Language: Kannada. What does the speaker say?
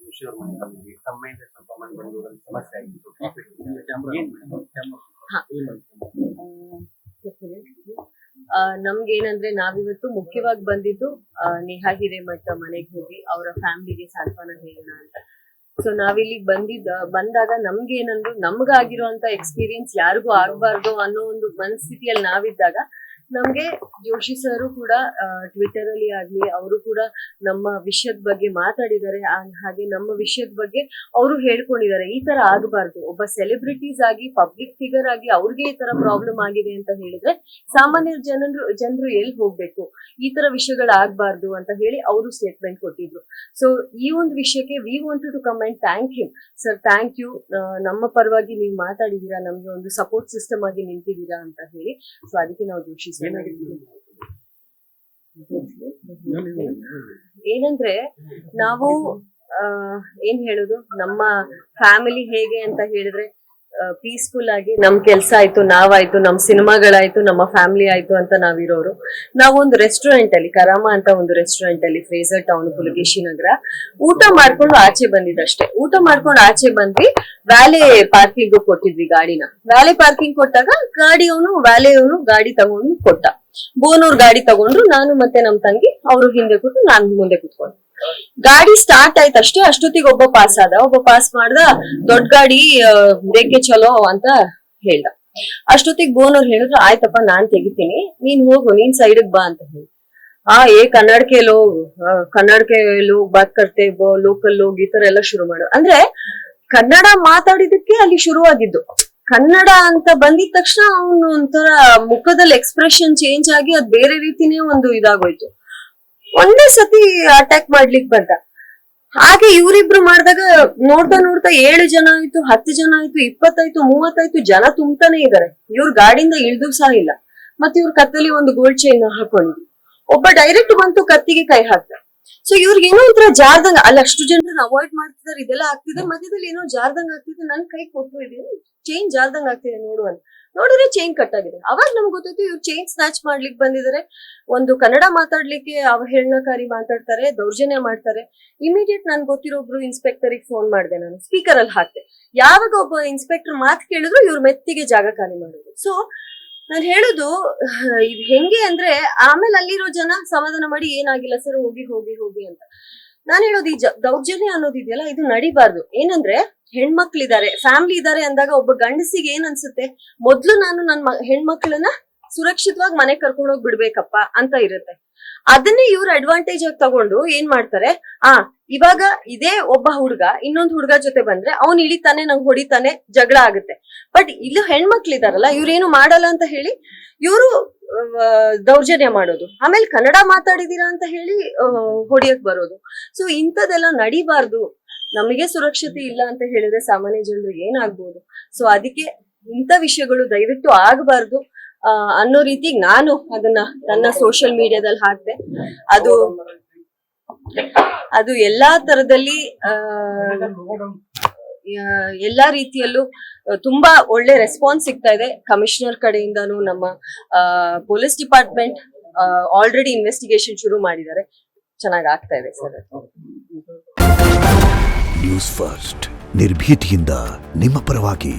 ಜೋಶಿ ಅವ್ರ ಮನೆ ಬಂದ್ವಿ, ತಮ್ಮ ಮೇಲೆ ಸ್ವಲ್ಪ ಮನೆ ಬಂದು ಒಂದು ಸಮಸ್ಯೆ ಆಗಿತ್ತು. ನಮ್ಗೇನಂದ್ರೆ ನಾವಿವತ್ತು ಮುಖ್ಯವಾಗಿ ಬಂದಿದ್ದು ನೇಹಾ ಹಿರೇಮಠ ಮನೆಗೆ ಹೋಗಿ ಅವರ ಫ್ಯಾಮಿಲಿಗೆ ಸಾಂತ್ವನ ಹೇಳೋಣ ಅಂತ. ಸೊ ನಾವಿಲ್ಲಿ ಬಂದಾಗ ನಮ್ಗೇನಂದ್ರು ನಮ್ಗಾಗಿರುವಂತ ಎಕ್ಸ್ಪೀರಿಯನ್ಸ್ ಯಾರಿಗೂ ಆಗ್ಬಾರ್ದು ಅನ್ನೋ ಒಂದು ಮನಸ್ಥಿತಿಯಲ್ಲಿ ನಾವಿದ್ದಾಗ ನಮ್ಗೆ ಜೋಶಿ ಸರ್ ಕೂಡ ಟ್ವಿಟರ್ ಅಲ್ಲಿ ಆಗ್ಲಿ ಅವರು ಕೂಡ ನಮ್ಮ ವಿಷಯದ ಬಗ್ಗೆ ಮಾತಾಡಿದ್ದಾರೆ. ಹಾಗೆ ನಮ್ಮ ವಿಷಯದ ಬಗ್ಗೆ ಅವರು ಹೇಳ್ಕೊಂಡಿದ್ದಾರೆ ಈ ತರ ಆಗಬಾರ್ದು, ಒಬ್ಬ ಸೆಲೆಬ್ರಿಟೀಸ್ ಆಗಿ ಪಬ್ಲಿಕ್ ಫಿಗರ್ ಆಗಿ ಅವ್ರಿಗೆ ಈ ತರ ಪ್ರಾಬ್ಲಮ್ ಆಗಿದೆ ಅಂತ ಹೇಳಿದ್ರೆ ಸಾಮಾನ್ಯ ಜನರು ಎಲ್ಲಿ ಹೋಗ್ಬೇಕು, ಈ ತರ ವಿಷಯಗಳು ಆಗ್ಬಾರ್ದು ಅಂತ ಹೇಳಿ ಅವರು ಸ್ಟೇಟ್ಮೆಂಟ್ ಕೊಟ್ಟಿದ್ರು. ಸೊ ಈ ಒಂದು ವಿಷಯಕ್ಕೆ we wanted to come and thank you sir, thank you, ನಮ್ಮ ಪರವಾಗಿ ನೀವು ಮಾತಾಡಿದೀರಾ, ನಮ್ಗೆ ಒಂದು ಸಪೋರ್ಟ್ ಸಿಸ್ಟಮ್ ಆಗಿ ನಿಂತಿದ್ದೀರಾ ಅಂತ ಹೇಳಿ. ಸೊ ಅದಕ್ಕೆ ನಾವು ಜೋಶಿ ಸರ್ ಏನಂದ್ರೆ ನಾವು ಏನ್ ಹೇಳುದು, ನಮ್ಮ ಫ್ಯಾಮಿಲಿ ಹೇಗೆ ಅಂತ ಹೇಳಿದ್ರೆ ಪೀಸ್ಫುಲ್ ಆಗಿ ನಮ್ ಕೆಲ್ಸ ಆಯ್ತು, ನಾವಾಯ್ತು, ನಮ್ ಸಿನಿಮಾಗಳಾಯ್ತು, ನಮ್ಮ ಫ್ಯಾಮಿಲಿ ಆಯ್ತು ಅಂತ ನಾವಿರೋರು. ನಾವೊಂದು ರೆಸ್ಟೋರೆಂಟ್ ಅಲ್ಲಿ ಕರಾಮ ಅಂತ ಒಂದು ರೆಸ್ಟೋರೆಂಟ್ ಅಲ್ಲಿ ಫ್ರೇಜರ್ ಟೌನ್ ಪುಲಕೇಶಿ ನಗರ ಊಟ ಮಾಡ್ಕೊಂಡು ಆಚೆ ಬಂದಿದ್ದಷ್ಟೇ. ಊಟ ಮಾಡ್ಕೊಂಡು ಆಚೆ ಬಂದ್ವಿ, ವ್ಯಾಲೆ ಪಾರ್ಕಿಂಗ್ ಕೊಟ್ಟಿದ್ವಿ ಗಾಡಿನ. ವ್ಯಾಲೆ ಪಾರ್ಕಿಂಗ್ ಕೊಟ್ಟಾಗ ವ್ಯಾಲೆಯವನು ಗಾಡಿ ತಗೊಂಡು ಕೊಟ್ಟ. ಬೋನೂರ್ ಗಾಡಿ ತಗೊಂಡ್ರು, ನಾನು ಮತ್ತೆ ನಮ್ ತಂಗಿ ಅವರು ಹಿಂದೆ ಕೂತು ನಾನು ಮುಂದೆ ಕೂತ್ಕೊಂಡು. ಗಾಡಿ ಸ್ಟಾರ್ಟ್ ಆಯ್ತು ಅಷ್ಟೇ, ಅಷ್ಟೊತ್ತಿಗೆ ಒಬ್ಬ ಪಾಸ್ ಮಾಡ್ದ, ದೊಡ್ಡ ಗಾಡಿ ಬೇಕೆ ಚಲೋ ಅಂತ ಹೇಳ್ದ. ಅಷ್ಟೊತ್ತಿಗೆ ಬೋನವ್ರು ಹೇಳಿದ್ರು ಆಯ್ತಪ್ಪ ನಾನ್ ತೆಗಿತೀನಿ, ನೀನ್ ಹೋಗು, ನೀನ್ ಸೈಡ್ಗ್ ಬಾ ಅಂತ ಹೇಳಿ. ಕನ್ನಡ ಕೆ ಲೋಗ್ ಬಾತ್ ಕರ್ತೆ ಲೋಕಲ್ ಲೋಗ್ ಈ ತರ ಎಲ್ಲ ಶುರು ಮಾಡು. ಅಂದ್ರೆ ಕನ್ನಡ ಮಾತಾಡಿದಕ್ಕೆ ಅಲ್ಲಿ ಶುರುವಾಗಿದ್ದು. ಕನ್ನಡ ಅಂತ ಬಂದಿದ ತಕ್ಷಣ ಅವನು ಒಂಥರ ಮುಖದಲ್ಲಿ ಎಕ್ಸ್ಪ್ರೆಷನ್ ಚೇಂಜ್ ಆಗಿ ಅದ್ ಬೇರೆ ರೀತಿನೇ ಒಂದು ಇದಾಗೋಯ್ತು. ಒಂದೇ ಸತಿ ಅಟ್ಯಾಕ್ ಮಾಡ್ಲಿಕ್ ಬಂದ. ಹಾಗೆ ಇವರಿಬ್ರು ಮಾಡಿದಾಗ ನೋಡ್ತಾ 7 ಜನ ಆಯ್ತು, 10 ಜನ ಆಯ್ತು, 20 ಆಯ್ತು, 30 ಆಯ್ತು, ಜನ ತುಂಬ್ತಾನೆ ಇದಾರೆ. ಇವ್ರ ಗಾಡಿಯಿಂದ ಇಳ್ದು ಸಹ ಇಲ್ಲ. ಮತ್ತೆ ಇವ್ರ ಕತ್ತಲ್ಲಿ ಒಂದು ಗೋಲ್ಡ್ ಚೈನ್ ಹಾಕೊಂಡಿದ್ರು. ಒಬ್ಬ ಡೈರೆಕ್ಟ್ ಬಂತು ಕತ್ತಿಗೆ ಕೈ ಹಾಕ್ತ. ಸೊ ಇವ್ರಿಗೆ ಏನೋ ಒಂಥರ ಜಾರ್ದಂಗ, ಅಲ್ಲಿ ಅಷ್ಟು ಜನರನ್ನ ಅವಾಯ್ಡ್ ಮಾಡ್ತಿದಾರೆ, ಇದೆಲ್ಲ ಆಗ್ತಿದೆ, ಮಧ್ಯದಲ್ಲಿ ಏನೋ ಜಾರ್ದಂಗ ಆಗ್ತಿದೆ. ನನ್ ಕೈ ಕೊಟ್ಟು ಇದೀನಿ, ಚೈನ್ ಜಾರ್ದಂಗ ಆಗ್ತಿದೆ ನೋಡುವಂತ ನೋಡಿದ್ರೆ ಚೈನ್ ಕಟ್ ಆಗಿದೆ. ಅವಾಗ ನಮ್ಗೆ ಗೊತ್ತಾಯ್ತು ಇವ್ರು ಚೈನ್ ಸ್ನಾಚ್ ಮಾಡ್ಲಿಕ್ಕೆ ಬಂದಿದ್ದಾರೆ, ಒಂದು ಕನ್ನಡ ಮಾತಾಡ್ಲಿಕ್ಕೆ ಅವಹೇಳನಕಾರಿ ಮಾತಾಡ್ತಾರೆ, ದೌರ್ಜನ್ಯ ಮಾಡ್ತಾರೆ. ಇಮಿಡಿಯೇಟ್ ನನ್ ಗೊತ್ತಿರೋ ಒಬ್ರು ಇನ್ಸ್ಪೆಕ್ಟರ್ ಫೋನ್ ಮಾಡಿದೆ, ನಾನು ಸ್ಪೀಕರ್ ಅಲ್ಲಿ ಹಾಕ್ತೆ. ಯಾವಾಗ ಒಬ್ಬ ಇನ್ಸ್ಪೆಕ್ಟರ್ ಮಾತು ಕೇಳಿದ್ರು ಇವ್ರ ಮೆತ್ತಿಗೆ ಜಾಗ ಖಾಲಿ ಮಾಡಿದ್ರು. ಸೊ ನಾನು ಹೇಳುದು ಇದು ಹೆಂಗೆ ಅಂದ್ರೆ, ಆಮೇಲೆ ಅಲ್ಲಿರೋ ಜನ ಸಮಾಧಾನ ಮಾಡಿ ಏನಾಗಿಲ್ಲ ಸರ್, ಹೋಗಿ ಅಂತ. ನಾನು ಹೇಳೋದು ಈ ದೌರ್ಜನ್ಯ ಅನ್ನೋದಿದೆಯಲ್ಲ, ಇದು ನಡಿಬಾರ್ದು. ಏನಂದ್ರೆ ಹೆಣ್ಮಕ್ಳಿದಾರೆ, ಫ್ಯಾಮಿಲಿ ಇದಾರೆ ಅಂದಾಗ ಒಬ್ಬ ಗಂಡಸಿಗೆ ಏನ್ ಅನ್ಸುತ್ತೆ, ಮೊದ್ಲು ನಾನು ನನ್ನ ಹೆಣ್ಮಕ್ಳನ್ನ ಸುರಕ್ಷಿತವಾಗಿ ಮನೆ ಕರ್ಕೊಂಡೋಗಿ ಬಿಡ್ಬೇಕಪ್ಪ ಅಂತ ಇರುತ್ತೆ. ಅದನ್ನೇ ಇವ್ರು ಅಡ್ವಾಂಟೇಜ್ ಆಗಿ ತಗೊಂಡು ಏನ್ ಮಾಡ್ತಾರೆ, ಇವಾಗ ಇದೇ ಒಬ್ಬ ಹುಡುಗ ಇನ್ನೊಂದು ಹುಡುಗ ಜೊತೆ ಬಂದ್ರೆ ಅವ್ನ್ ಇಳಿತಾನೆ, ನಂಗೆ ಹೊಡಿತಾನೆ, ಜಗಳ ಆಗುತ್ತೆ. ಬಟ್ ಇಲ್ಲಿ ಹೆಣ್ಮಕ್ಳಿದಾರಲ್ಲ, ಇವ್ರೇನು ಮಾಡಲ್ಲ ಅಂತ ಹೇಳಿ ಇವರು ದೌರ್ಜನ್ಯ ಮಾಡೋದು, ಆಮೇಲೆ ಕನ್ನಡ ಮಾತಾಡಿದೀರಾ ಅಂತ ಹೇಳಿ ಹೊಡಿಯಕ್ ಬರೋದು. ಸೊ ಇಂಥದೆಲ್ಲ ನಡಿಬಾರ್ದು. ನಮಗೆ ಸುರಕ್ಷತೆ ಇಲ್ಲ ಅಂತ ಹೇಳಿದ್ರೆ ಸಾಮಾನ್ಯ ಜನರು ಏನಾಗ್ಬೋದು. ಸೊ ಅದಕ್ಕೆ ಇಂಥ ವಿಷಯಗಳು ದಯವಿಟ್ಟು ಆಗಬಾರ್ದು ಅನ್ನೋ ರೀತಿಗೆ ನಾನು ಅದನ್ನ ನನ್ನ ಸೋಷಿಯಲ್ ಮೀಡಿಯಾದಲ್ಲಿ ಹಾಕ್ದೆ. ಅದು ಎಲ್ಲಾ ತರದಲ್ಲಿ ಎಲ್ಲಾ ರೀತಿಯಲ್ಲೂ ತುಂಬಾ ಒಳ್ಳೆ ರೆಸ್ಪಾನ್ಸ್ ಸಿಗ್ತಾ ಇದೆ. ಕಮಿಷನರ್ ಕಡೆಯಿಂದಾನು ನಮ್ಮ ಪೊಲೀಸ್ ಡಿಪಾರ್ಟ್ಮೆಂಟ್ ಆಲ್ರೆಡಿ ಇನ್ವೆಸ್ಟಿಗೇಷನ್ ಶುರು ಮಾಡಿದ್ದಾರೆ. ಚೆನ್ನಾಗಿ ಆಗ್ತಾ ಇದೆ ಸರ್. ನ್ಯೂಸ್ ಫಸ್ಟ್ ನಿರ್ಭೀತಿಯಿಂದ ನಿಮ್ಮ ಪರವಾಗಿ.